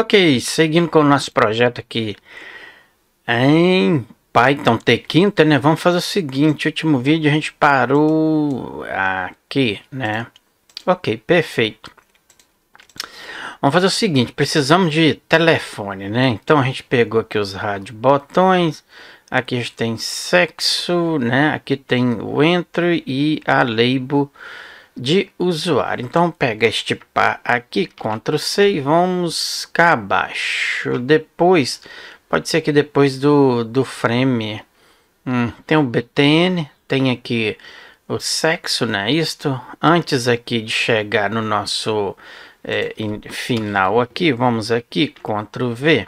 Ok, seguindo com o nosso projeto aqui em Python T-Quinta, né? Vamos fazer o seguinte, último vídeo a gente parou aqui, né? Ok, perfeito. Vamos fazer o seguinte, precisamos de telefone, né? Então a gente pegou aqui os rádio botões, aqui a gente tem sexo, né? Aqui tem o entry e a label de usuário. Então pega este par aqui, Ctrl C e vamos cá abaixo. Depois, pode ser que depois do frame tem o BTN, tem aqui o sexo, né? Isto antes aqui de chegar no nosso final aqui, vamos aqui, Ctrl V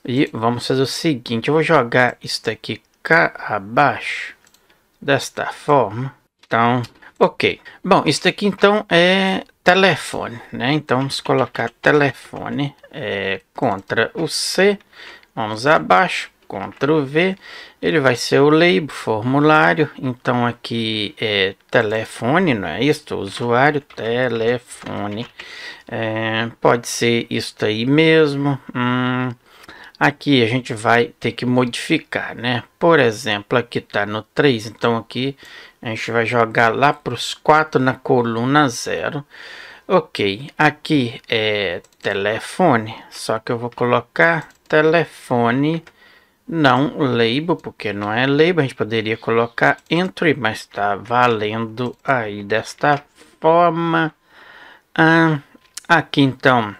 e vamos fazer o seguinte, eu vou jogar isso aqui cá abaixo desta forma. Então, ok. Bom, isso aqui então é telefone, né? Então vamos colocar telefone, Ctrl o C, vamos abaixo, Ctrl V, ele vai ser o label, formulário, então aqui é telefone, não é isso? Usuário, telefone, pode ser isso aí mesmo. Aqui a gente vai ter que modificar, né? Por exemplo, aqui tá no 3, então aqui a gente vai jogar lá para os 4 na coluna 0. Ok, aqui é telefone, só que eu vou colocar telefone, não label, porque não é label, a gente poderia colocar entry, mas está valendo aí desta forma. Aqui então,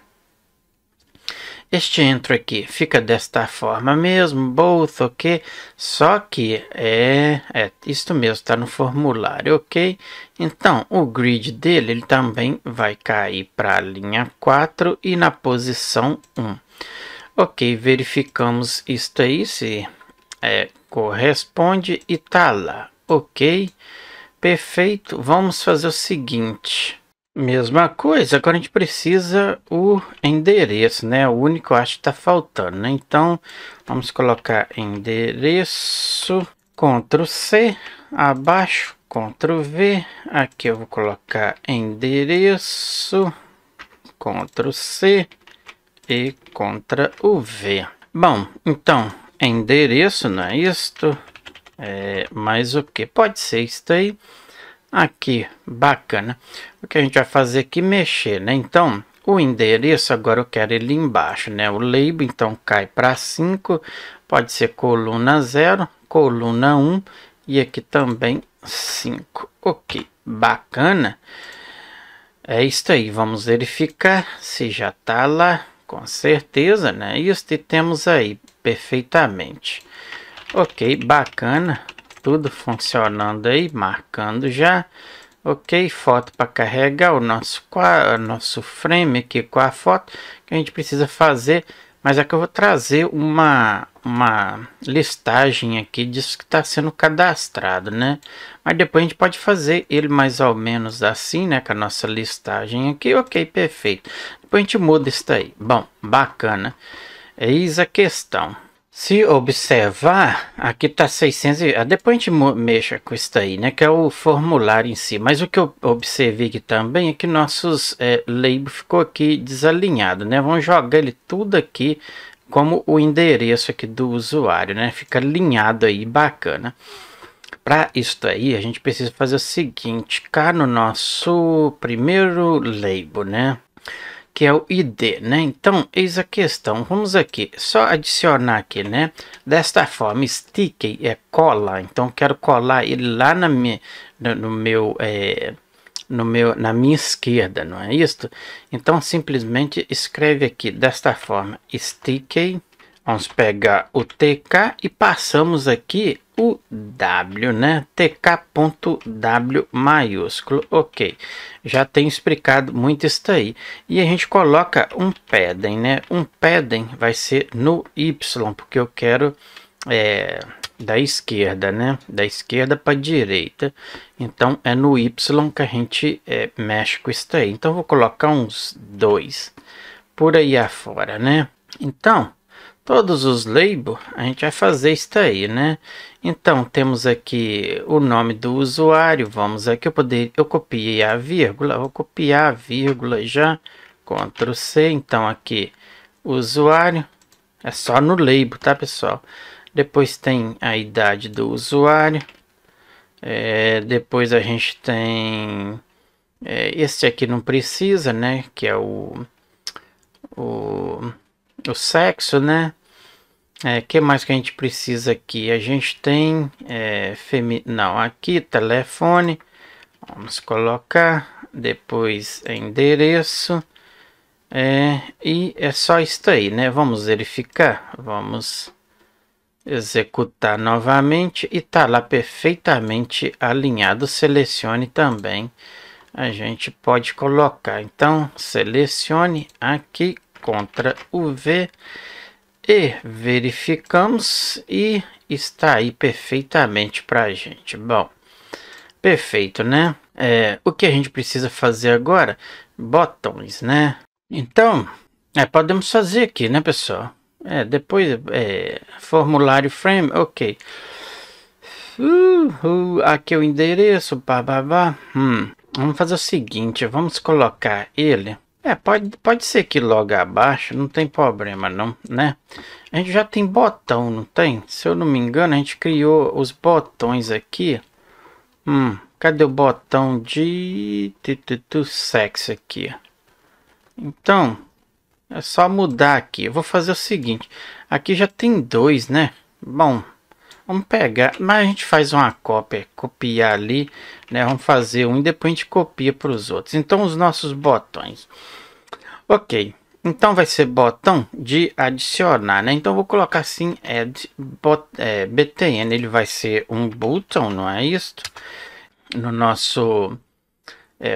este entry aqui fica desta forma mesmo, both, ok? Só que é isto mesmo, está no formulário, ok? Então, o grid dele, ele também vai cair para a linha 4 e na posição 1. Ok, verificamos isto aí, se corresponde e tá lá, ok? Perfeito, vamos fazer o seguinte. Mesma coisa, agora a gente precisa o endereço, né? O único eu acho que está faltando, né? Então, vamos colocar endereço, Ctrl C, abaixo, Ctrl V, aqui eu vou colocar endereço, Ctrl C e Ctrl V. Bom, então, endereço, não é isto? Mas o que? Pode ser isso aí. Aqui, bacana. O que a gente vai fazer aqui, mexer, né? Então, o endereço, agora eu quero ele embaixo, né? O label, então, cai para 5. Pode ser coluna 0, coluna 1 e aqui também 5. Ok, bacana. É isso aí, vamos verificar se já tá lá, com certeza, né? Isso e temos aí, perfeitamente. Ok, bacana. Tudo funcionando aí, marcando já. Ok, foto para carregar o nosso frame aqui com a foto que a gente precisa fazer, mas é que eu vou trazer uma listagem aqui disso que está sendo cadastrado, né? Mas depois a gente pode fazer ele mais ou menos assim, né? Com a nossa listagem aqui, ok, perfeito. Depois a gente muda isso aí. Bom, bacana. Eis a questão. Se observar, aqui tá 600, depois a gente mexa com isso aí, né, que é o formulário em si. Mas o que eu observei aqui também é que nossos label ficou aqui desalinhado, né? Vamos jogar ele tudo aqui como o endereço aqui do usuário, né? Fica alinhado aí, bacana. Para isso aí, a gente precisa fazer o seguinte, cá no nosso primeiro label, né? Que é o ID, né? Então, eis a questão. Vamos aqui, só adicionar aqui, né? Desta forma, stick é cola. Então, quero colar ele lá na minha esquerda, não é isso? Então, simplesmente escreve aqui desta forma, stick. Vamos pegar o TK e passamos aqui o W, né? TK.W maiúsculo. Ok, já tenho explicado muito isso aí. E a gente coloca um padding, né? Um padding vai ser no Y, porque eu quero da esquerda, né? Da esquerda para direita. Então é no Y que a gente mexe com isso aí. Então vou colocar uns 2 por aí afora, né? Então, todos os labels, a gente vai fazer isso aí, né? Então, temos aqui o nome do usuário. Vamos aqui, eu copiei a vírgula, vou copiar a vírgula já, Ctrl C. Então, aqui, usuário. É só no label, tá, pessoal? Depois tem a idade do usuário. Depois a gente tem... este aqui não precisa, né? Que é o sexo, né? Que mais que a gente precisa aqui? A gente tem não, aqui telefone, vamos colocar, depois endereço, e é só isso aí, né? Vamos verificar, vamos executar novamente e tá lá perfeitamente alinhado. Selecione também, a gente pode colocar, então selecione aqui, Ctrl V e verificamos e está aí perfeitamente para a gente. Bom, perfeito, né? O que a gente precisa fazer agora? Botões, né? Então, podemos fazer aqui, né, pessoal? Depois, formulário frame, ok. Aqui é o endereço, bababá. Vamos fazer o seguinte, vamos colocar ele... pode ser que logo abaixo, não tem problema não, né? A gente já tem botão, não tem? Se eu não me engano, a gente criou os botões aqui. Cadê o botão de sexo aqui? Então, é só mudar aqui. Eu vou fazer o seguinte, aqui já tem dois, né? Bom, vamos pegar, mas a gente faz uma cópia, copiar ali, né? Vamos fazer um e depois a gente copia para os outros. Então, os nossos botões. Ok, então vai ser botão de adicionar, né? Então, vou colocar assim, btn, ele vai ser um botão, não é isso? No nosso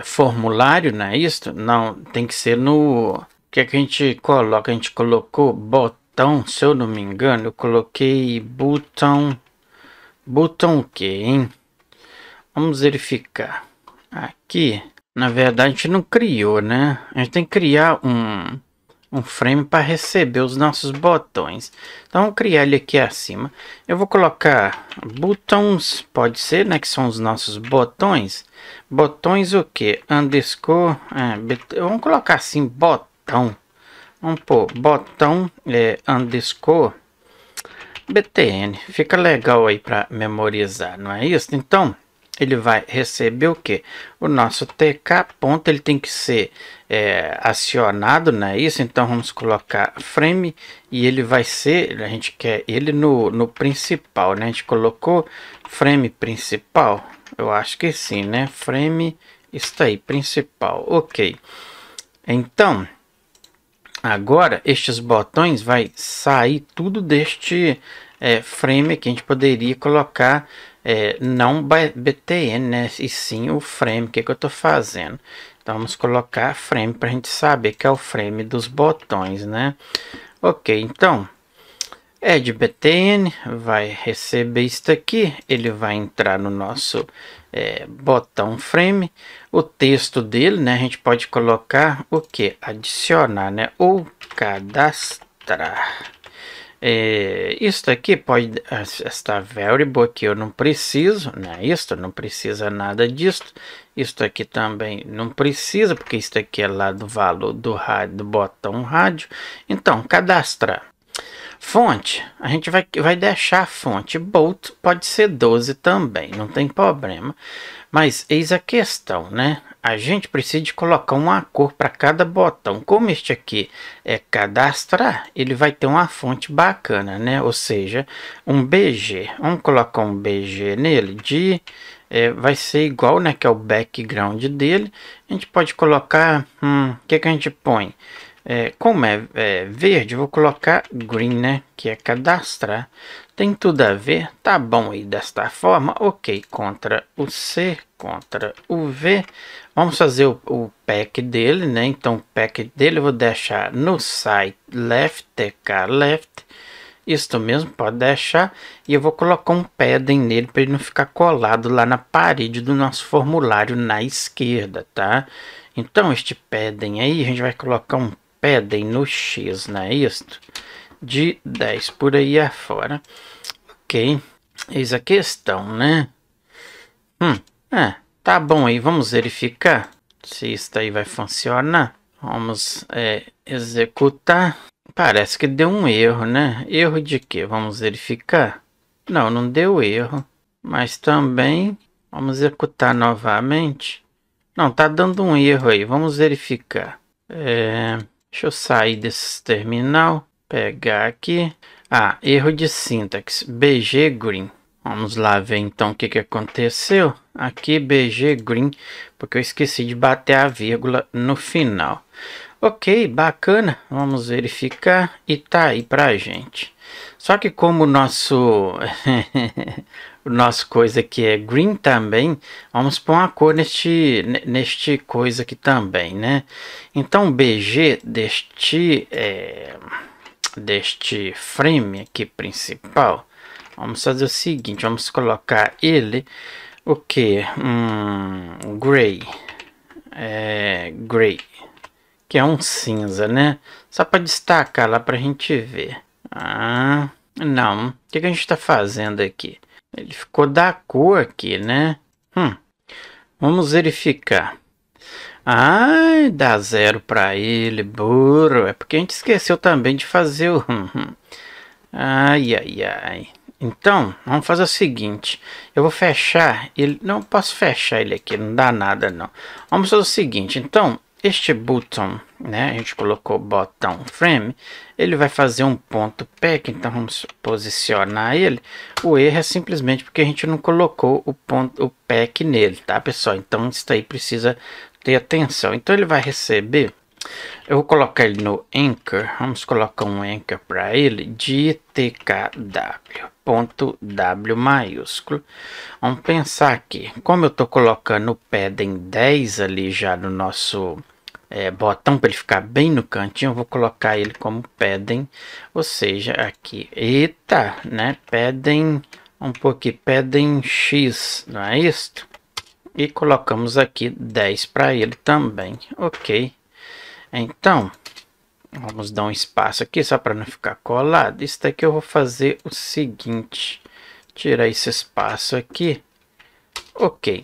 formulário, não é isso? Não, tem que ser no... O que é que a gente coloca? A gente colocou botão, se eu não me engano, eu coloquei botão... Botão o que, hein? Vamos verificar. Aqui, na verdade, a gente não criou, né? A gente tem que criar um frame para receber os nossos botões. Então, vou criar ele aqui acima. Eu vou colocar botões, pode ser, né? Que são os nossos botões. Botões o que? Underscore, vamos colocar assim, botão. Vamos pôr botão, underscore, btn. Fica legal aí para memorizar, não é isso? Então, ele vai receber o que? O nosso tk ponto, ele tem que ser acionado, não é isso? Então vamos colocar frame e ele vai ser, a gente quer ele no principal, né? A gente colocou frame principal, eu acho que sim, né? Frame está aí, principal, ok. Então, agora estes botões vai sair tudo deste frame que a gente poderia colocar não btn, né? E sim o frame. O que eu estou fazendo? Então vamos colocar frame para a gente saber que é o frame dos botões, né? Ok, então add btn vai receber isso aqui, ele vai entrar no nosso botão frame. O texto dele, né? A gente pode colocar o que? Adicionar, né? Ou cadastrar. Isso aqui pode estar variable, que eu não preciso, né? Isto não precisa nada disso. Isto aqui também não precisa, porque isso aqui é lá do valor do rádio, do botão rádio. Então, cadastrar. Fonte, a gente vai deixar a fonte bolt, pode ser 12 também, não tem problema. Mas eis a questão, né? A gente precisa de colocar uma cor para cada botão. Como este aqui é cadastrar, ele vai ter uma fonte bacana, né? Ou seja, um BG. Vamos colocar um BG nele vai ser igual, né? Que é o background dele. A gente pode colocar, o que a gente põe? Como é verde, eu vou colocar green, né? Que é cadastrar. Tem tudo a ver, tá bom aí desta forma. Ok, Ctrl o C, Ctrl o V. Vamos fazer o pack dele, né? Então o pack dele eu vou deixar no site left, tk left. Isto mesmo, pode deixar. E eu vou colocar um padding nele para ele não ficar colado lá na parede do nosso formulário na esquerda, tá? Então este padding aí, a gente vai colocar um padding no X, não é isso? De 10 por aí afora. Ok, eis a questão, né? Tá bom aí, vamos verificar se isso aí vai funcionar. Vamos executar. Parece que deu um erro, né? Erro de quê? Vamos verificar. Não, não deu erro. Mas também vamos executar novamente. Não, tá dando um erro aí. Vamos verificar. Deixa eu sair desse terminal. Pegar aqui. Ah, erro de sintaxe. BG Green. Vamos lá ver então o que aconteceu. Aqui BG Green, porque eu esqueci de bater a vírgula no final. Ok, bacana. Vamos verificar e tá aí pra gente. Só que como o nosso o nosso coisa aqui é green também, vamos pôr uma cor neste coisa aqui também, né? Então BG deste frame aqui principal, vamos fazer o seguinte, vamos colocar ele o que? Gray, gray, que é um cinza, né? Só para destacar lá para a gente ver. Ah, não. O que a gente está fazendo aqui? Ele ficou da cor aqui, né? Vamos verificar. Ai, dá 0 para ele, burro. É porque a gente esqueceu também de fazer o... Ai, ai, ai. Então, vamos fazer o seguinte. Eu vou fechar ele... Não posso fechar ele aqui, não dá nada não. Vamos fazer o seguinte, então... Este botão, né? A gente colocou botão frame. Ele vai fazer um ponto pack, então vamos posicionar ele. O erro é simplesmente porque a gente não colocou o pack nele, tá, pessoal? Então isso aí precisa ter atenção. Então ele vai receber. Eu vou colocar ele no anchor. Vamos colocar um anchor para ele de tkw. Ponto W maiúsculo. Vamos pensar aqui. Como eu estou colocando o padding 10 ali já no nosso botão para ele ficar bem no cantinho, eu vou colocar ele como padding, ou seja, aqui, eita, né, padding, um pouquinho, padding X, não é isto? E colocamos aqui 10 para ele também, ok. Então, vamos dar um espaço aqui, só para não ficar colado. Isso daqui eu vou fazer o seguinte, tirar esse espaço aqui, ok.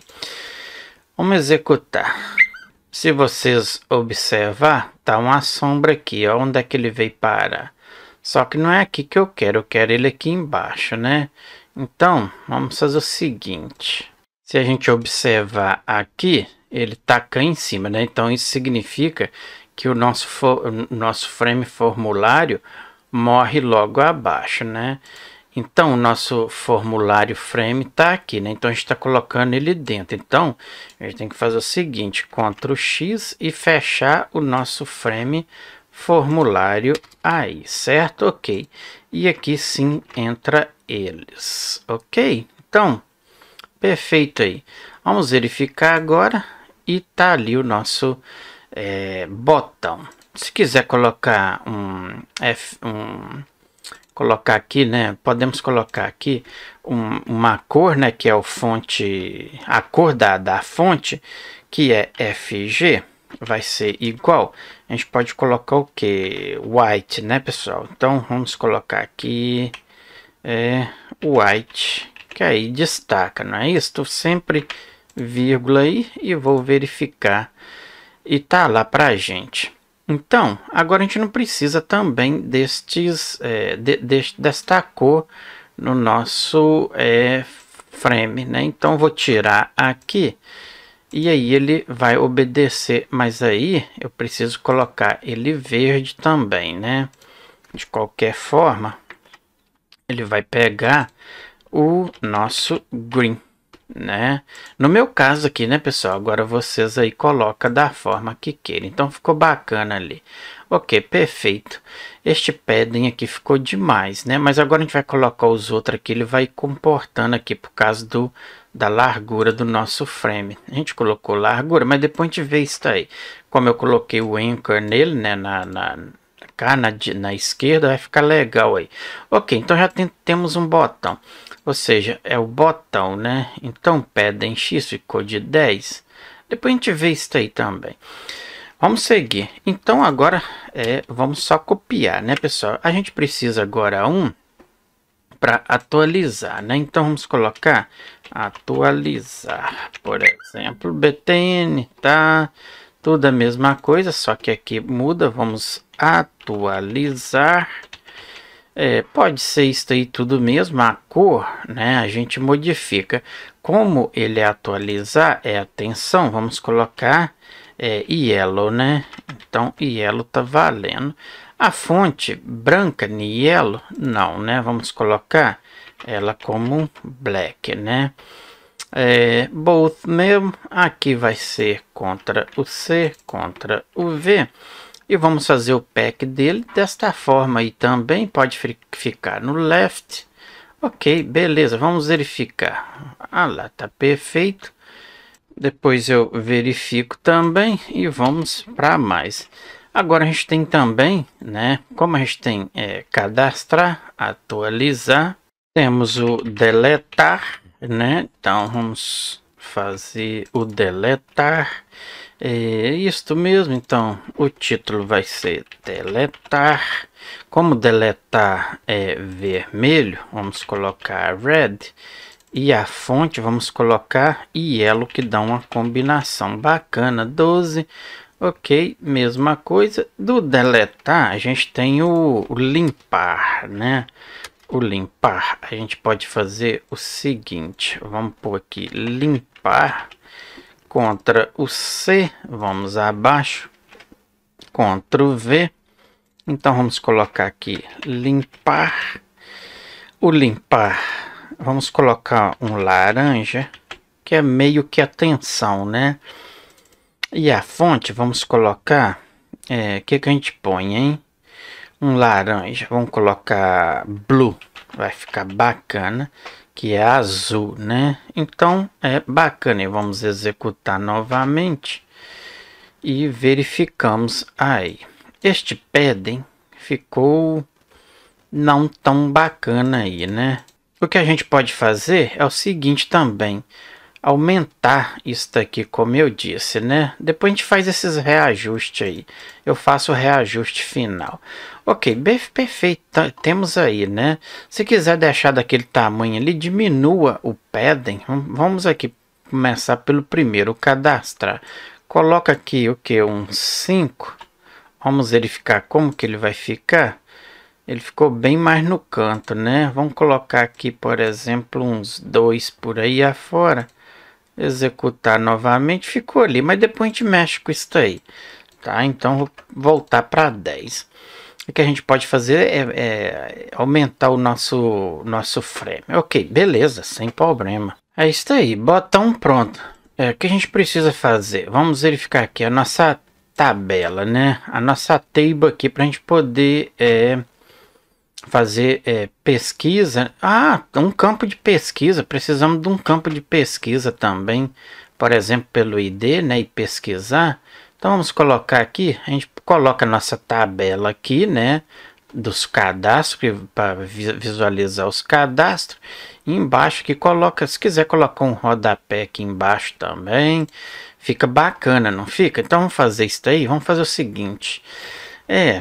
Vamos executar. Se vocês observar, tá uma sombra aqui, ó, onde é que ele veio parar. Só que não é aqui que eu quero ele aqui embaixo, né? Então, vamos fazer o seguinte. Se a gente observar aqui, ele tá cá em cima, né? Então, isso significa que o nosso frame formulário morre logo abaixo, né? Então, o nosso formulário frame está aqui, né? Então, a gente está colocando ele dentro. Então, a gente tem que fazer o seguinte, Ctrl X e fechar o nosso frame formulário aí, certo? Ok. E aqui sim entra eles, ok? Então, perfeito aí. Vamos verificar agora e tá ali o nosso botão. Se quiser colocar colocar aqui, né? Podemos colocar aqui uma cor, né? Que é o fonte, a cor da fonte, que é FG, vai ser igual. A gente pode colocar o que? White, né, pessoal? Então vamos colocar aqui white, que aí destaca, não é isso? Sempre vírgula aí e vou verificar e tá lá pra gente. Então, agora a gente não precisa também desta cor no nosso frame, né? Então, vou tirar aqui e aí ele vai obedecer, mas aí eu preciso colocar ele verde também, né? De qualquer forma, ele vai pegar o nosso green, né? No meu caso aqui, né, pessoal? Agora vocês aí colocam da forma que queiram. Então ficou bacana ali. Ok, perfeito. Este padding aqui ficou demais, né? Mas agora a gente vai colocar os outros aqui. Ele vai comportando aqui por causa da largura do nosso frame. A gente colocou largura, mas depois a gente vê isso aí. Como eu coloquei o anchor nele, né? Cá na esquerda, vai ficar legal aí. Ok, então já temos um botão. Ou seja, é o botão, né? Então, padding X ficou de 10. Depois a gente vê isso aí também. Vamos seguir. Então, agora vamos só copiar, né, pessoal? A gente precisa agora para atualizar, né? Então, vamos colocar atualizar, por exemplo, btn, tá? Tudo a mesma coisa, só que aqui muda. Vamos atualizar. Pode ser isso aí tudo mesmo, a cor, né? A gente modifica. Como ele é atualizar, atenção, vamos colocar yellow, né? Então, yellow tá valendo. A fonte branca, yellow, não, né? Vamos colocar ela como black, né? Both mesmo, aqui vai ser contra o C, contra o V. E vamos fazer o pack dele desta forma aí também. Pode ficar no left. Ok, beleza. Vamos verificar. Ah lá, tá perfeito. Depois eu verifico também. E vamos para mais. Agora a gente tem também, né? Como a gente tem cadastrar, atualizar. Temos o deletar, né? Então vamos fazer o deletar. Isto mesmo, então o título vai ser deletar. Como deletar é vermelho, vamos colocar red. E a fonte vamos colocar yellow, que dá uma combinação bacana, 12. Ok, mesma coisa. Do deletar a gente tem o limpar, né? O limpar a gente pode fazer o seguinte, vamos pôr aqui limpar. Contra o C, vamos abaixo, Ctrl V, então vamos colocar aqui limpar. O limpar, vamos colocar um laranja, que é meio que atenção, né? E a fonte, vamos colocar, que a gente põe, hein? Um laranja, vamos colocar blue, vai ficar bacana. Que é azul, né? Então é bacana. E vamos executar novamente e verificamos aí. Este padding ficou não tão bacana aí, né? O que a gente pode fazer é o seguinte também, aumentar isso daqui, como eu disse, né? Depois a gente faz esses reajustes aí. Eu faço o reajuste final. Ok, perfeito. Temos aí, né? Se quiser deixar daquele tamanho ali, diminua o padding. Vamos aqui começar pelo primeiro, cadastrar. Coloca aqui o que? Um 5. Vamos verificar como que ele vai ficar. Ele ficou bem mais no canto, né? Vamos colocar aqui, por exemplo, uns 2 por aí afora. Executar novamente, ficou ali, mas depois a gente mexe com isso aí, tá? Então vou voltar para 10. O que a gente pode fazer é aumentar o nosso frame. Ok, beleza, sem problema. É isso aí, botão pronto. O que a gente precisa fazer? Vamos verificar aqui a nossa tabela, né? A nossa table aqui para a gente poder fazer pesquisa. Um campo de pesquisa. Precisamos de um campo de pesquisa também, por exemplo, pelo ID, né? E pesquisar. Então vamos colocar aqui, a gente coloca a nossa tabela aqui, né? Dos cadastros, para visualizar os cadastros. E embaixo que coloca, se quiser colocar um rodapé aqui embaixo também. Fica bacana, não fica? Então vamos fazer isso aí, vamos fazer o seguinte.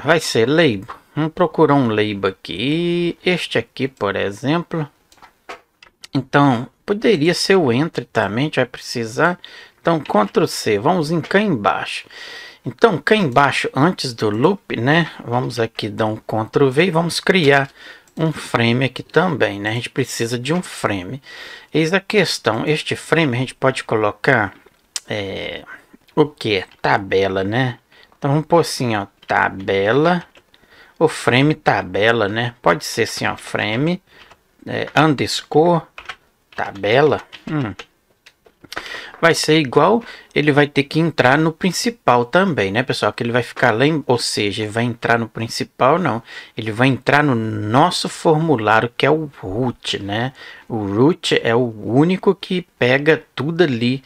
Vai ser label. Vamos procurar um label aqui. Este aqui, por exemplo. Então, poderia ser o Enter também, a gente vai precisar. Então, Ctrl C, vamos em cá embaixo. Então, cá embaixo, antes do loop, né? Vamos aqui dar um Ctrl V e vamos criar um frame aqui também, né? A gente precisa de um frame. Eis a questão, este frame a gente pode colocar o que? Tabela, né? Então, vamos pôr assim, ó, tabela, o frame tabela, né? Pode ser assim, ó, frame, underscore, tabela. Vai ser igual, ele vai ter que entrar no principal também, né, pessoal? Que ele vai ficar lá, ou seja, ele vai entrar no principal, não. Ele vai entrar no nosso formulário, que é o root, né? O root é o único que pega tudo ali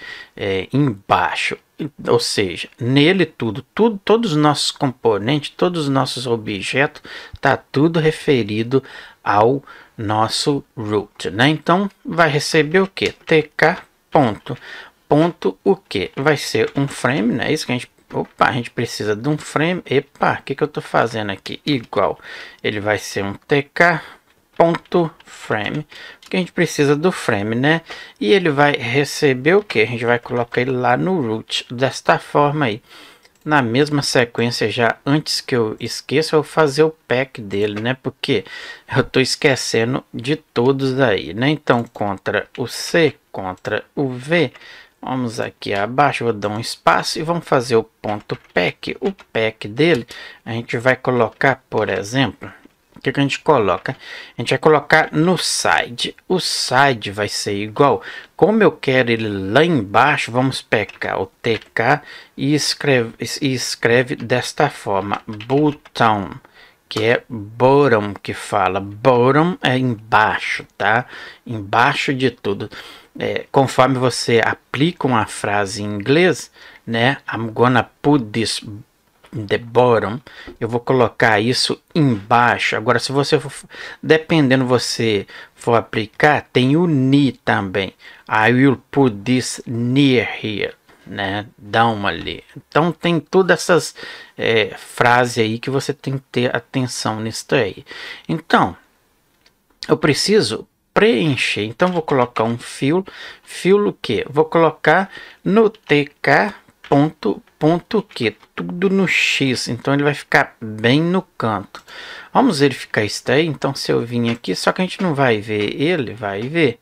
embaixo. Ou seja, nele todos os nossos componentes, todos os nossos objetos, tá tudo referido ao nosso root, né? Então, vai receber o que? tk ponto o que? Vai ser um frame, né? Isso que a gente precisa de um frame. Epa, o que eu tô fazendo aqui? Igual, ele vai ser um tk.frame, porque a gente precisa do frame, né? E ele vai receber o que? A gente vai colocar ele lá no root, desta forma aí. na mesma sequência, já antes que eu esqueça, eu vou fazer o pack dele, né? Porque eu tô esquecendo de todos aí, né? Então, contra o C, contra o V, vamos aqui abaixo, vou dar um espaço e vamos fazer o ponto pack. O pack dele, a gente vai colocar, por exemplo, o que a gente coloca? A gente vai colocar no side. O side vai ser igual. Como eu quero ele lá embaixo, vamos pegar o TK e escreve desta forma. Bottom, que é bottom, que fala. Bottom é embaixo, tá? Embaixo de tudo. Conforme você aplica uma frase em inglês, né? I'm gonna put this the bottom, eu vou colocar isso embaixo. Agora, se você for, dependendo você for aplicar, tem o ni também. I will put this near here, né? Down ali. Então tem todas essas frases aí que você tem que ter atenção nisso aí. Então, eu preciso preencher. Então, vou colocar um fill o que? Vou colocar no tk ponto que tudo no X, então ele vai ficar bem no canto. Vamos verificar isso aí. Então, se eu vim aqui, só que a gente não vai ver, ele vai ver,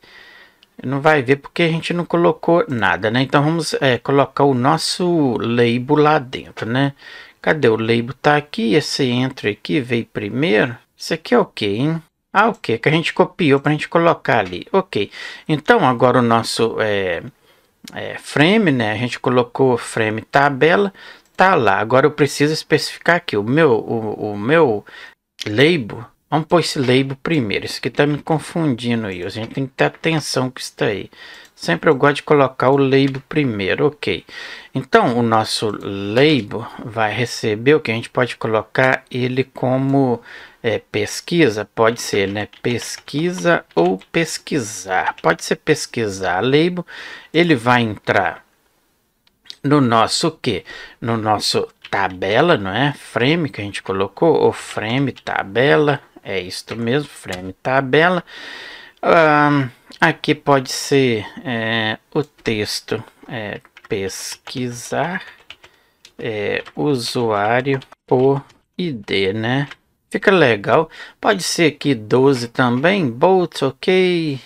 não vai ver porque a gente não colocou nada, né? Então vamos colocar o nosso label lá dentro, né? Cadê o label? Tá aqui, esse entry aqui veio primeiro. Isso aqui é o que, hein? Ah, o que a gente copiou para a gente colocar ali. Ok, então agora o nosso frame, né? A gente colocou frame tabela, tá lá. Agora eu preciso especificar aqui o meu label. Vamos pôr esse label primeiro. Isso aqui tá me confundindo aí. A gente tem que ter atenção com isso aí. Sempre eu gosto de colocar o label primeiro, ok. Então o nosso label vai receber o que a gente pode colocar ele como pesquisa, pode ser, né? Pesquisa ou pesquisar, pode ser pesquisar. Label, ele vai entrar no nosso que? No nosso tabela, não é? Frame que a gente colocou, o frame tabela, é isto mesmo, frame tabela. Aqui pode ser o texto pesquisar usuário por ID, né? Fica legal. Pode ser aqui 12 também. Bolt, ok.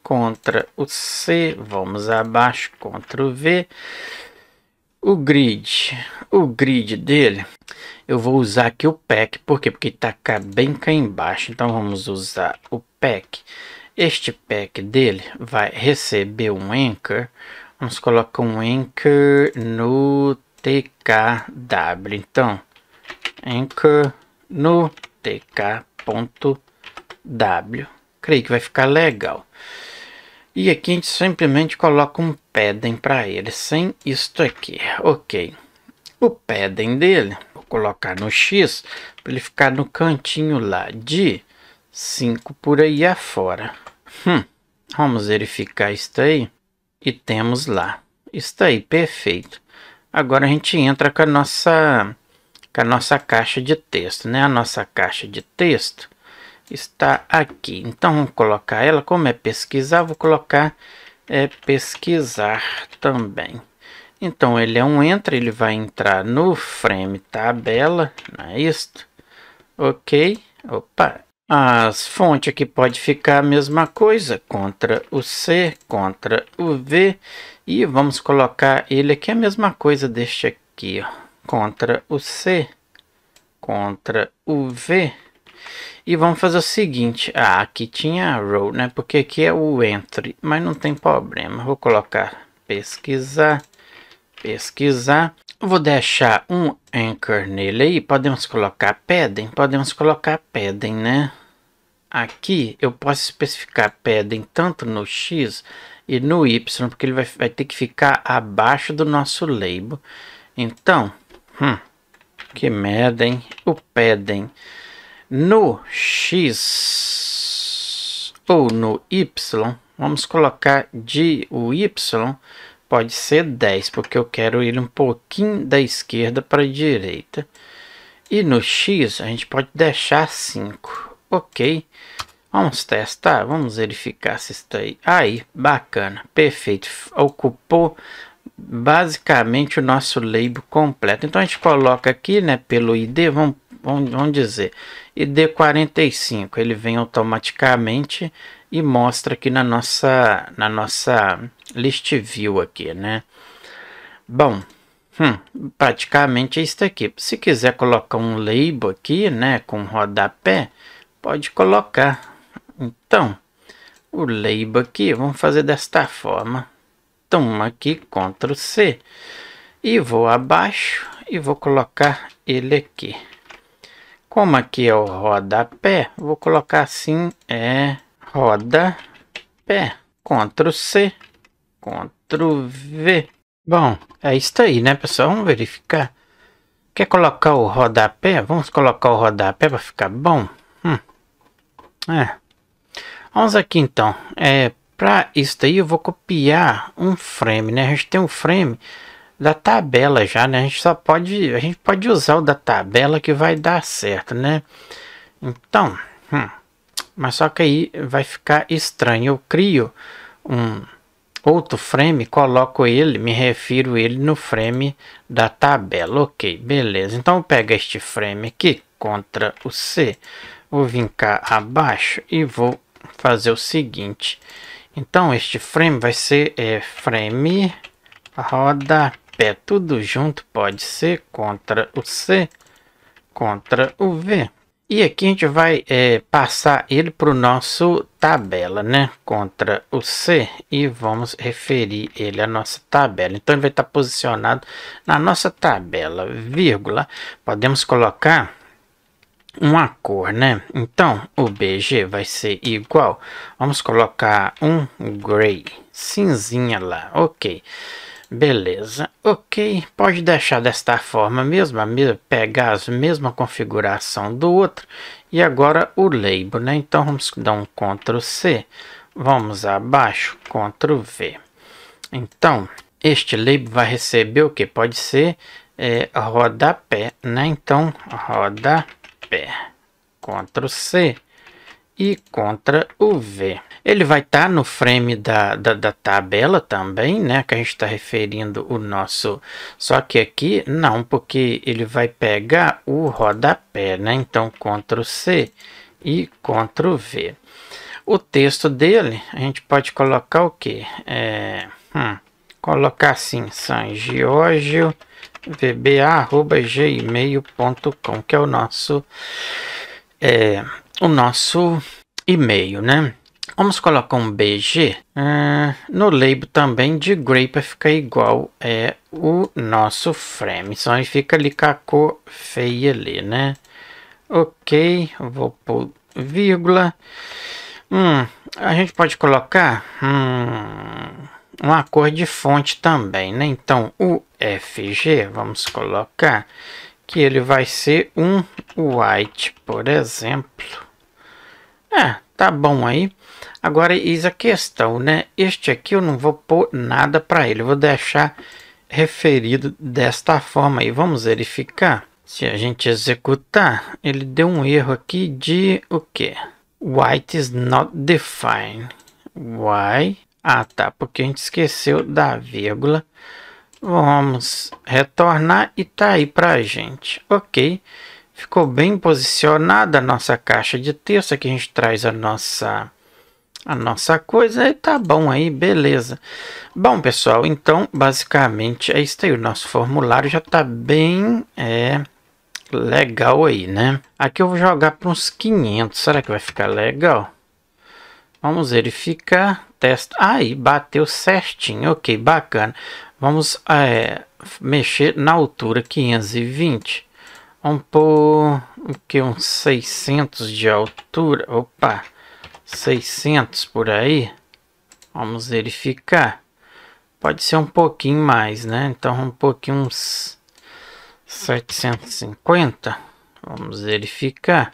Contra o C. Vamos abaixo. Contra o V. O grid dele. Eu vou usar aqui o pack. Por quê? Porque tá bem cá embaixo. Então vamos usar o pack. Este pack dele vai receber um anchor. Vamos colocar um anchor no TKW. Então, anchor no tk.w. Creio que vai ficar legal. E aqui a gente simplesmente coloca um padding para ele, sem isto aqui. Ok. O padding dele, vou colocar no X, para ele ficar no cantinho lá de 5 por aí afora. Vamos verificar isso aí. E temos lá. Isso aí, perfeito. Agora a gente entra com a nossa caixa de texto, né? A nossa caixa de texto está aqui. Então vamos colocar ela, como é pesquisar, vou colocar pesquisar também. Então ele é um entra, ele vai entrar no frame tabela, não é isto? Ok. Opa. As fontes aqui pode ficar a mesma coisa, contra o C, contra o V, e vamos colocar ele aqui a mesma coisa deste aqui, ó. Contra o C, contra o V, e vamos fazer o seguinte. Aqui tinha row, né? Porque aqui é o entry, mas não tem problema. Vou colocar pesquisar, pesquisar. Vou deixar um anchor nele aí. Podemos colocar padding, né? Aqui eu posso especificar padding tanto no X e no Y, porque ele vai ter que ficar abaixo do nosso label. Então, que merda, hein? O padding no X ou no Y, vamos colocar o Y, pode ser 10, porque eu quero ir um pouquinho da esquerda para a direita. E no X a gente pode deixar 5. Ok. Vamos testar, vamos verificar se está aí. Aí, bacana, perfeito. Ocupou basicamente o nosso label completo. Então a gente coloca aqui, né, pelo ID, vamos dizer, ID 45, ele vem automaticamente e mostra aqui na nossa list view aqui, né? Bom, praticamente é isso aqui. Se quiser colocar um label aqui, né, com rodapé, pode colocar. Então, o label aqui, vamos fazer desta forma. Então, aqui, Ctrl C, e vou abaixo e vou colocar ele aqui. Como aqui é o rodapé, vou colocar assim, rodapé, Ctrl C, Ctrl V. Bom, é isso aí, né, pessoal? Vamos verificar. Quer colocar o rodapé? Vamos colocar o rodapé para ficar bom. Vamos aqui então. Para isso daí eu vou copiar um frame, né? A gente tem um frame da tabela já, né? A gente pode usar o da tabela que vai dar certo, né? Então, mas só que aí vai ficar estranho. Eu crio um outro frame, coloco ele, me refiro ele no frame da tabela. Ok, beleza. Então eu pego este frame aqui, Ctrl o C, vou vir cá abaixo e vou fazer o seguinte. Então este frame vai ser frame rodapé, tudo junto, pode ser Ctrl o C, Ctrl o V. E aqui a gente vai passar ele para o nosso tabela, né? Ctrl o C e vamos referir ele à nossa tabela. Então ele vai estar posicionado na nossa tabela, vírgula. Podemos colocar uma cor, né? Então o BG vai ser igual. Vamos colocar um gray, cinzinha lá, ok. Beleza, ok, pode deixar desta forma mesmo, pegar a mesma configuração do outro. E agora o label, né? Então vamos dar um Ctrl C, vamos abaixo, Ctrl V. Então este label vai receber o que? Pode ser rodapé, né? Então rodapé, Ctrl C e Ctrl o V. Ele vai estar no frame da tabela também, né? Que a gente está referindo o nosso. Só que aqui não, porque ele vai pegar o rodapé, né? Então Ctrl C e Ctrl V. O texto dele, a gente pode colocar o que? Colocar assim, sangiorgiovba@gmail.com, que é o nosso e-mail, né? Vamos colocar um BG no label também de gray para ficar igual o nosso frame. Só aí fica ali com a cor feia ali, né? Ok, vou pôr vírgula. A gente pode colocar uma cor de fonte também, né? Então o FG, vamos colocar que ele vai ser um white, por exemplo. Tá bom aí. Agora eis a questão, né? Este aqui eu não vou pôr nada para ele. Eu vou deixar referido desta forma aí. Vamos verificar. Se a gente executar, ele deu um erro aqui de o quê? White is not defined. Why? Tá, porque a gente esqueceu da vírgula. Vamos retornar e tá aí pra gente. Ok. Ficou bem posicionada a nossa caixa de texto. Aqui a gente traz a nossa coisa e tá bom aí, beleza. Bom, pessoal, então basicamente é isso aí. O nosso formulário já tá bem legal aí, né? Aqui eu vou jogar para uns 500. Será que vai ficar legal? Vamos verificar. Testa. Aí, bateu certinho. Ok, bacana. Vamos mexer na altura 520. Vamos pôr o que? Uns 600 de altura. Opa, 600 por aí. Vamos verificar. Pode ser um pouquinho mais, né? Então vamos pôr aqui uns 750. Vamos verificar.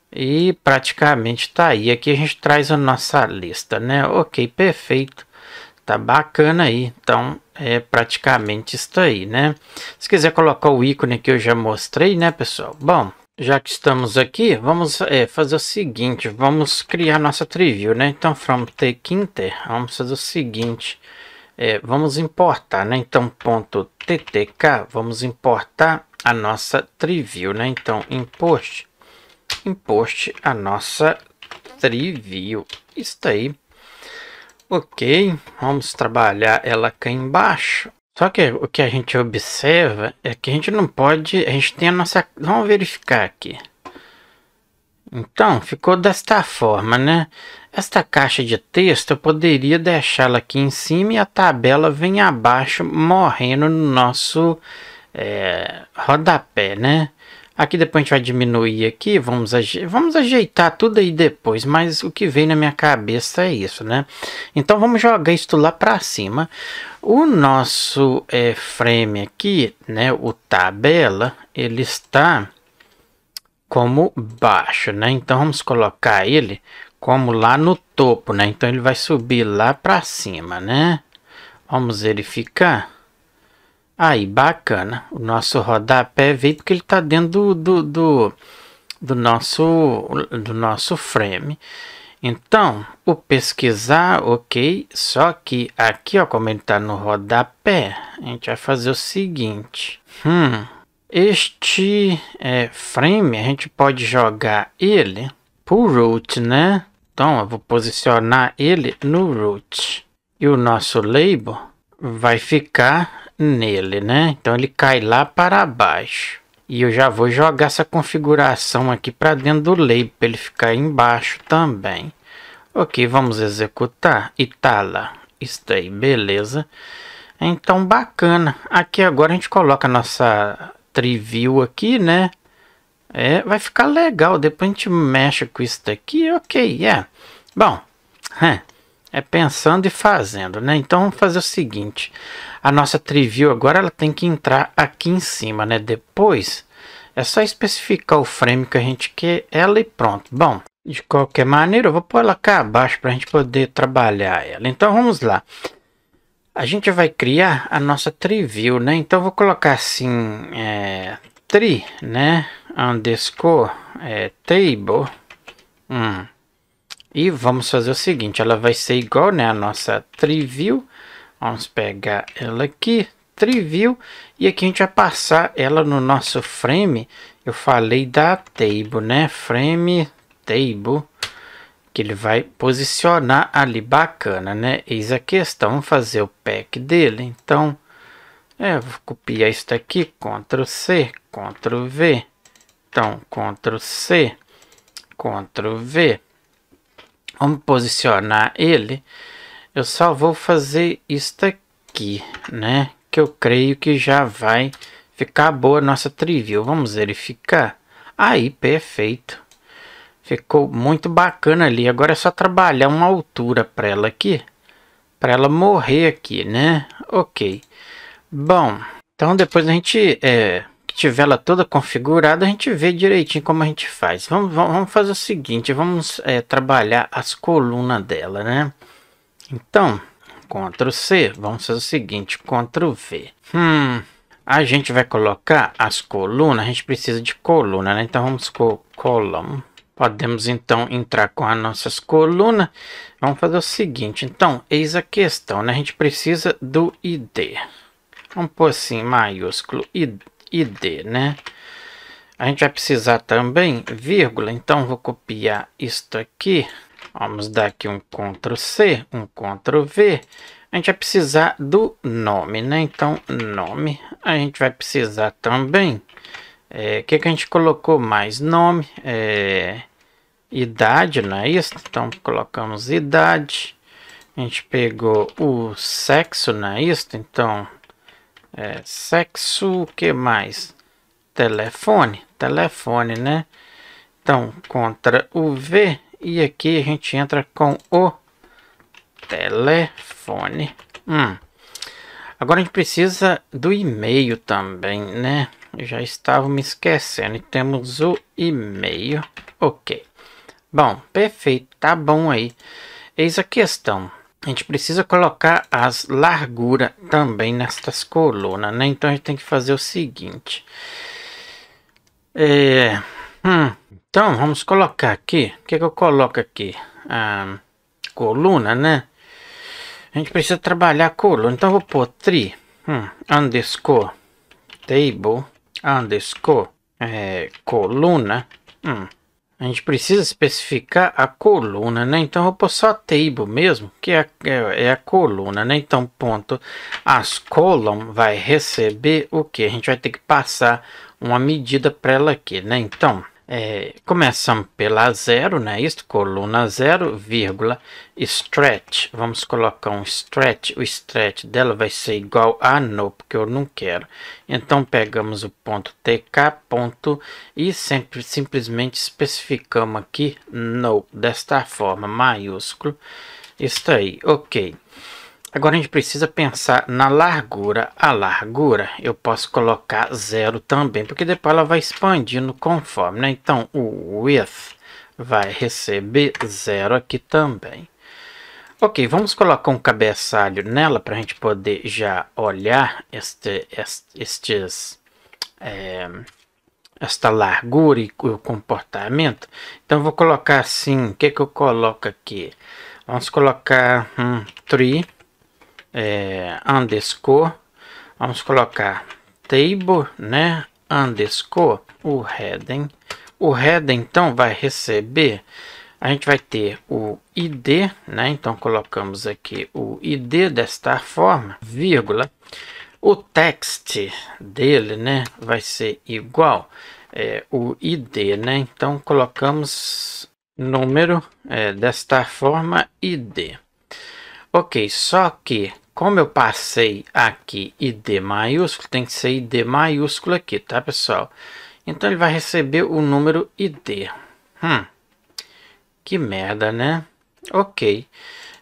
E praticamente tá aí. Aqui a gente traz a nossa lista, né? Ok, perfeito. Tá bacana aí. Então é praticamente isso aí, né? Se quiser colocar o ícone que eu já mostrei, né, pessoal? Bom, já que estamos aqui, vamos fazer o seguinte. Vamos criar nossa tree view, né? Então, from take inter, vamos fazer o seguinte. vamos importar, né? Então, ponto ttk, vamos importar a nossa TreeView, né? Então, import a nossa TreeView. Isso aí. Ok, vamos trabalhar ela cá embaixo. Só que o que a gente observa é que a gente não pode, a gente tem a nossa, vamos verificar aqui. Então, ficou desta forma, né? Esta caixa de texto eu poderia deixá-la aqui em cima e a tabela vem abaixo, morrendo no nosso rodapé, né? Aqui depois a gente vai diminuir aqui, vamos ajeitar tudo aí depois, mas o que veio na minha cabeça é isso, né? Então vamos jogar isso lá para cima. O nosso frame aqui, né, o tabela, ele está como baixo, né? Então vamos colocar ele como lá no topo, né? Então ele vai subir lá para cima, né? Vamos verificar. Aí, bacana. O nosso rodapé veio porque ele está dentro do nosso frame. Então, o pesquisar, ok. Só que aqui, ó, como ele está no rodapé, a gente vai fazer o seguinte. Este frame, a gente pode jogar ele por root, né? Então, eu vou posicionar ele no root. E o nosso label vai ficar nele, né? Então ele cai lá para baixo. E eu já vou jogar essa configuração aqui para dentro do label para ele ficar embaixo também. Ok, vamos executar e tá lá. Isso aí, beleza. Então bacana. Aqui agora a gente coloca a nossa TreeView aqui, né? Vai ficar legal. Depois a gente mexe com isso daqui. Ok, bom. Pensando e fazendo, né? Então vamos fazer o seguinte. A nossa TreeView agora ela tem que entrar aqui em cima, né? Depois é só especificar o frame que a gente quer ela e pronto. Bom, de qualquer maneira eu vou pôr ela cá abaixo para a gente poder trabalhar ela. Então vamos lá. A gente vai criar a nossa TreeView, né? Então eu vou colocar assim, tree, né? Underscore table. E vamos fazer o seguinte, ela vai ser igual, né, a nossa TreeView. Vamos pegar ela aqui, TreeView, e aqui a gente vai passar ela no nosso frame. Eu falei da table, né, frame table, que ele vai posicionar ali bacana, né. Eis a questão, vamos fazer o pack dele. Então, vou copiar isso daqui, Ctrl C, Ctrl V. Então, Ctrl C, Ctrl V. Vamos posicionar ele. Eu só vou fazer isso aqui, né? Que eu creio que já vai ficar boa a nossa TreeView. Vamos verificar. Aí, perfeito. Ficou muito bacana ali. Agora é só trabalhar uma altura para ela aqui. Para ela morrer aqui, né? Ok. Bom, então depois a gente... que tiver ela toda configurada, a gente vê direitinho como a gente faz. Vamos fazer o seguinte, vamos trabalhar as colunas dela, né? Então, Ctrl C, vamos fazer o seguinte, Ctrl V. A gente vai colocar as colunas, a gente precisa de coluna, né? Então vamos com column. Podemos então entrar com as nossas colunas. Vamos fazer o seguinte, então, eis a questão, né? A gente precisa do ID. Vamos pôr assim, maiúsculo, ID, né? A gente vai precisar também, vírgula, então vou copiar isto aqui. Vamos dar aqui um Ctrl C, um Ctrl V. A gente vai precisar do nome, né? Então, nome. A gente vai precisar também. O que a gente colocou mais? Nome, idade, não é isso? Então, colocamos idade. A gente pegou o sexo, não é isso? Então, sexo, o que mais? Telefone, né? Então, Ctrl o V. E aqui a gente entra com o telefone. Agora a gente precisa do e-mail também, né? Eu já estava me esquecendo. E temos o e-mail. Ok. Bom, perfeito. Tá bom aí. Eis a questão. A gente precisa colocar as larguras também nestas colunas, né? Então a gente tem que fazer o seguinte. Então, vamos colocar aqui. O que eu coloco aqui? A coluna, né? A gente precisa trabalhar a coluna, então eu vou pôr tree, underscore, table, underscore, coluna. A gente precisa especificar a coluna, né? Então eu vou pôr só table mesmo, que é a coluna, né? Então ponto, as column vai receber o que? A gente vai ter que passar uma medida para ela aqui, né? Então, começamos pela 0, né? Isso, coluna 0, vírgula, stretch. Vamos colocar um stretch. O stretch dela vai ser igual a no, porque eu não quero. Então, pegamos o ponto tk, ponto, e simplesmente especificamos aqui no, desta forma, maiúsculo. Isso aí, ok. Agora a gente precisa pensar na largura. A largura eu posso colocar 0 também, porque depois ela vai expandindo conforme, né? Então o width vai receber 0 aqui também. Ok, vamos colocar um cabeçalho nela para a gente poder já olhar esta largura e o comportamento. Então eu vou colocar assim, o que eu coloco aqui? Vamos colocar tree, underscore, vamos colocar table, né, underscore, o heading então vai receber, a gente vai ter o id, né, então colocamos aqui o id desta forma, vírgula, o text dele, né, vai ser igual o id, né, então colocamos número desta forma id. Ok, só que como eu passei aqui ID maiúsculo, tem que ser ID maiúsculo aqui, tá, pessoal? Então ele vai receber o número ID. Que merda, né? Ok.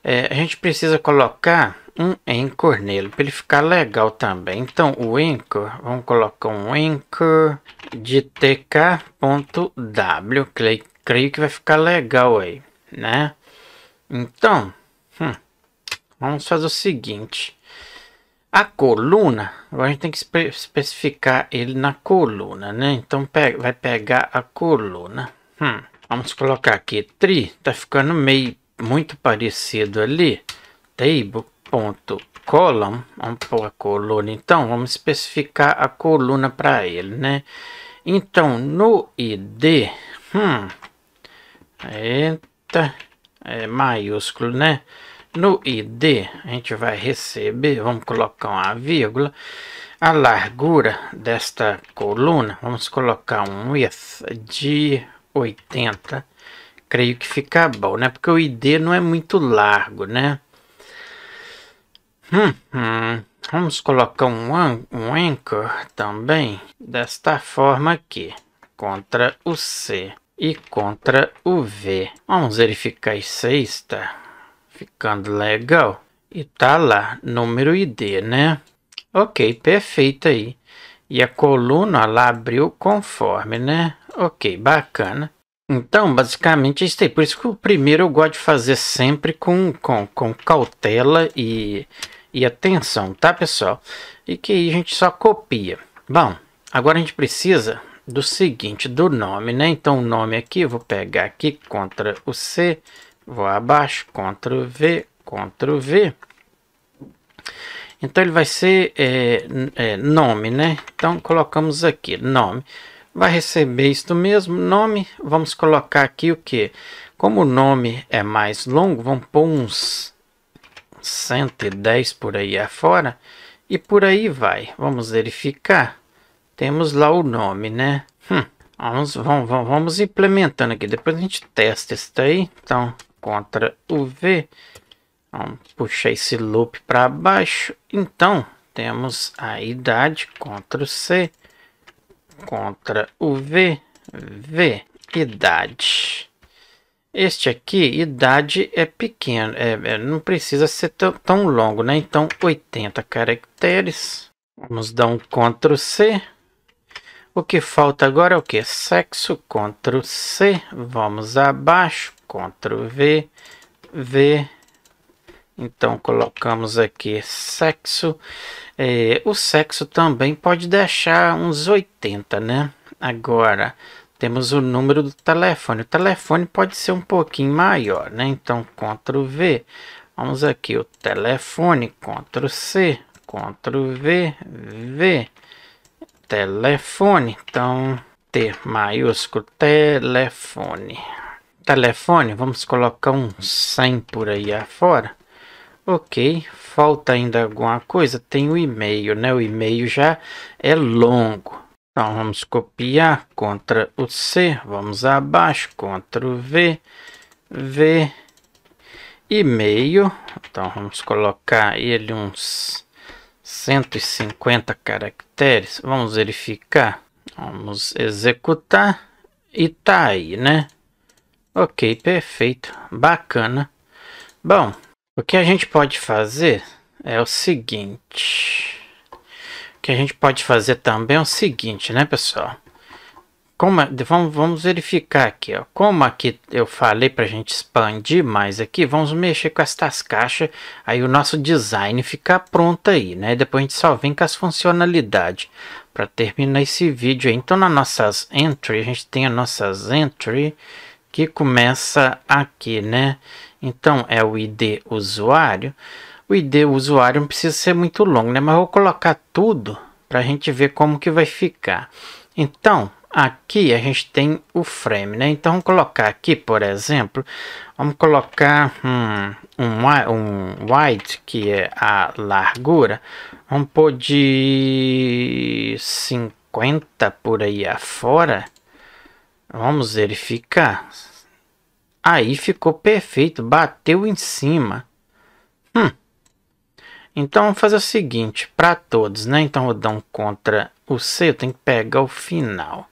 A gente precisa colocar um anchor nele, para ele ficar legal também. Então o anchor, vamos colocar um anchor de tk.w. Creio que vai ficar legal aí, né? Então, vamos fazer o seguinte. A coluna, agora a gente tem que especificar ele na coluna, né? Então vai pegar a coluna. Vamos colocar aqui tree, tá ficando muito parecido ali. Table.column, vamos pôr a coluna. Então vamos especificar a coluna para ele, né? Então no id, é maiúsculo, né? No id a gente vai receber, vamos colocar uma vírgula, a largura desta coluna, vamos colocar um width de 80, creio que fica bom, né? Porque o id não é muito largo, né? Vamos colocar um anchor também, desta forma aqui, contra o C e contra o V. Vamos verificar isso aí, está ficando legal. E tá lá, número ID, né? Ok, perfeito aí. E a coluna, ela abriu conforme, né? Ok, bacana. Então, basicamente, isso aí. Por isso que o primeiro eu gosto de fazer sempre com cautela e atenção, tá, pessoal? E que aí a gente só copia. Bom, agora a gente precisa do seguinte, do nome, né? Então, o nome aqui, eu vou pegar aqui, Ctrl o C, vou abaixo, Ctrl V, Ctrl V. Então, ele vai ser nome, né? Então, colocamos aqui, nome. Vai receber isto mesmo, nome. Vamos colocar aqui o que? Como o nome é mais longo, vamos pôr uns 110 por aí afora. E por aí vai. Vamos verificar. Temos lá o nome, né? Vamos implementando aqui. Depois a gente testa isso aí. Então, Ctrl o V. Vamos puxar esse loop para baixo. Então, temos a idade. Ctrl C. Ctrl o V. V. Idade. Este aqui, idade é pequeno. Não precisa ser tão longo, né? Então, 80 caracteres. Vamos dar um Ctrl C. O que falta agora é o que? Sexo, Ctrl C, vamos abaixo, Ctrl V, V, então colocamos aqui sexo, o sexo também pode deixar uns 80, né? Agora, temos o número do telefone, o telefone pode ser um pouquinho maior, né? Então, Ctrl V, Vamos aqui, o telefone, Ctrl C, Ctrl V, V, telefone, então T maiúsculo, telefone. Telefone, vamos colocar um 100 por aí afora. Ok, falta ainda alguma coisa, tem o e-mail, né? O e-mail já é longo. Então vamos copiar, Ctrl o C, vamos abaixo, Ctrl V, V, e-mail. Então vamos colocar ele uns 150 caracteres. Vamos verificar, vamos executar e tá aí, né? Ok, perfeito, bacana. Bom, o que a gente pode fazer é o seguinte. O que a gente pode fazer também é o seguinte, né, pessoal? Vamos verificar aqui, ó. Como aqui eu falei para a gente expandir mais aqui, vamos mexer com estas caixas, aí o nosso design fica pronto aí, né? Depois a gente só vem com as funcionalidades para terminar esse vídeo aí. Então, nas nossas entry, a gente tem as nossas entry que começa aqui, né? Então, é o ID usuário. O ID usuário não precisa ser muito longo, né? Mas eu vou colocar tudo para a gente ver como que vai ficar. Então, aqui a gente tem o frame, né? Então, vamos colocar aqui, por exemplo, vamos colocar um wide, que é a largura. Vamos pôr de 50 por aí afora. Vamos verificar. Aí ficou perfeito, bateu em cima. Então vamos fazer o seguinte, para todos, né? Então eu vou dar um Ctrl o C, eu tenho que pegar o final.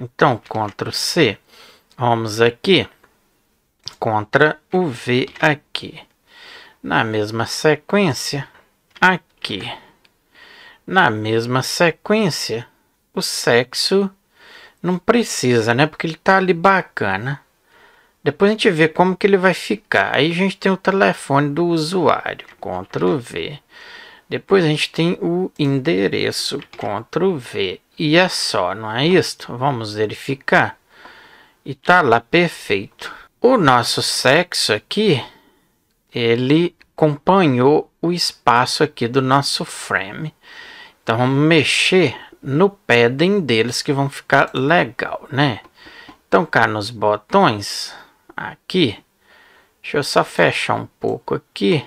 Então Ctrl C, vamos aqui, Ctrl o V aqui. Na mesma sequência, aqui. Na mesma sequência, o sexo não precisa, né? Porque ele tá ali bacana. Depois a gente vê como que ele vai ficar. Aí a gente tem o telefone do usuário, Ctrl V. Depois a gente tem o endereço, Ctrl V. E é só, não é isto? Vamos verificar. E tá lá, perfeito. O nosso sexo aqui, ele acompanhou o espaço aqui do nosso frame. Então vamos mexer no padding deles que vão ficar legal, né? Então cá nos botões, aqui, deixa eu só fechar um pouco aqui,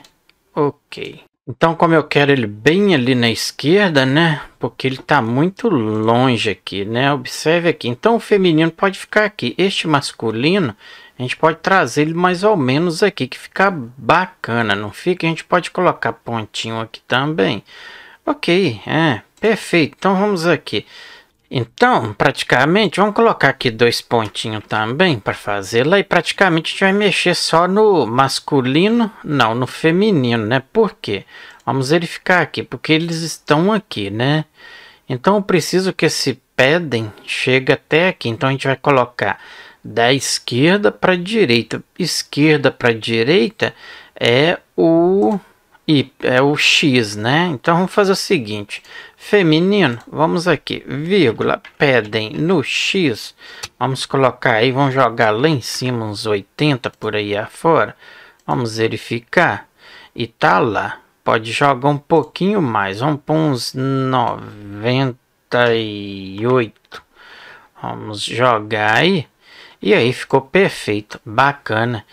ok. Então como eu quero ele bem ali na esquerda, né, porque ele tá muito longe aqui, né, observe aqui. Então o feminino pode ficar aqui, este masculino, a gente pode trazer ele mais ou menos aqui, que fica bacana, não fica? A gente pode colocar pontinho aqui também. Ok, perfeito, então vamos aqui. Então, praticamente, vamos colocar aqui 2 pontinhos também para fazer lá. E praticamente a gente vai mexer só no masculino, não, no feminino, né? Por quê? Vamos verificar aqui, porque eles estão aqui, né? Então, eu preciso que esse padding chegue até aqui. Então, a gente vai colocar da esquerda para a direita. Esquerda para a direita é o X, né? Então vamos fazer o seguinte, feminino, vamos aqui, vírgula, padding no X, vamos colocar aí, vamos jogar lá em cima uns 80 por aí afora, vamos verificar, e tá lá, pode jogar um pouquinho mais, vamos pôr uns 98, vamos jogar aí, e aí ficou perfeito, bacana.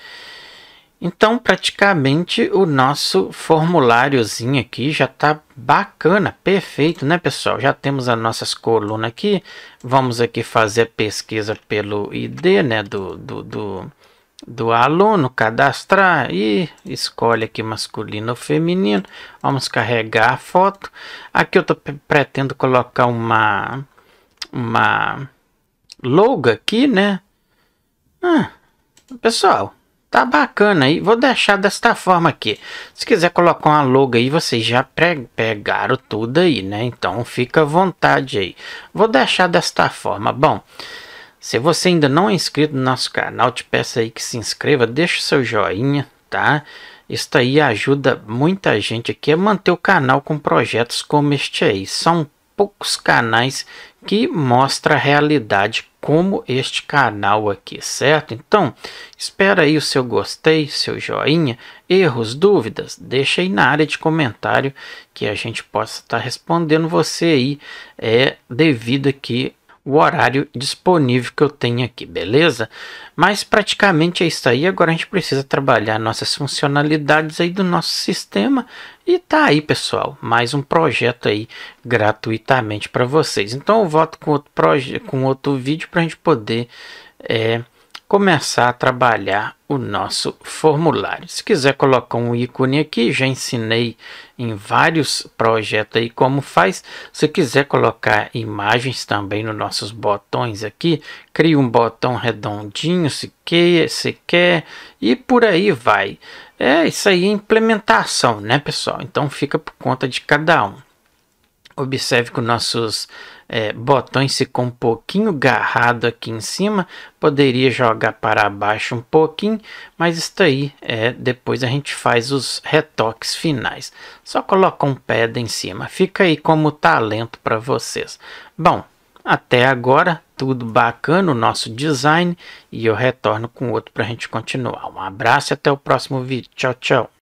Então, praticamente, o nosso formuláriozinho aqui já tá bacana, perfeito, né, pessoal? Já temos as nossas colunas aqui. Vamos aqui fazer a pesquisa pelo ID, né, do aluno, cadastrar e escolhe aqui masculino ou feminino. Vamos carregar a foto. Aqui eu pretendo colocar uma logo aqui, né? Pessoal, tá bacana aí, vou deixar desta forma aqui. Se quiser colocar uma logo aí, vocês já pegaram tudo aí, né? Então fica à vontade aí. Vou deixar desta forma. Bom, se você ainda não é inscrito no nosso canal, te peço aí que se inscreva, deixa o seu joinha, tá? Isso aí ajuda muita gente aqui a manter o canal com projetos como este aí. São poucos canais que mostram a realidade como este canal aqui, certo? Então, espera aí o seu gostei, seu joinha, erros, dúvidas, deixa aí na área de comentário que a gente possa estar respondendo você aí, devido aqui o horário disponível que eu tenho aqui, beleza? Mas praticamente é isso aí. Agora a gente precisa trabalhar nossas funcionalidades aí do nosso sistema e tá aí, pessoal, mais um projeto aí gratuitamente para vocês. Então eu volto com outro projeto, com outro vídeo para a gente poder começar a trabalhar o nosso formulário. Se quiser colocar um ícone aqui, já ensinei em vários projetos aí como faz. Se quiser colocar imagens também nos nossos botões aqui, cria um botão redondinho se quer e por aí vai. Isso aí é implementação, né, pessoal? Então fica por conta de cada um. Observe que os nossos botões ficam um pouquinho agarrado aqui em cima. Poderia jogar para baixo um pouquinho, mas isso aí depois a gente faz os retoques finais. Só coloca um pad em cima. Fica aí como talento para vocês. Bom, até agora tudo bacana o nosso design e eu retorno com outro para a gente continuar. Um abraço e até o próximo vídeo. Tchau, tchau.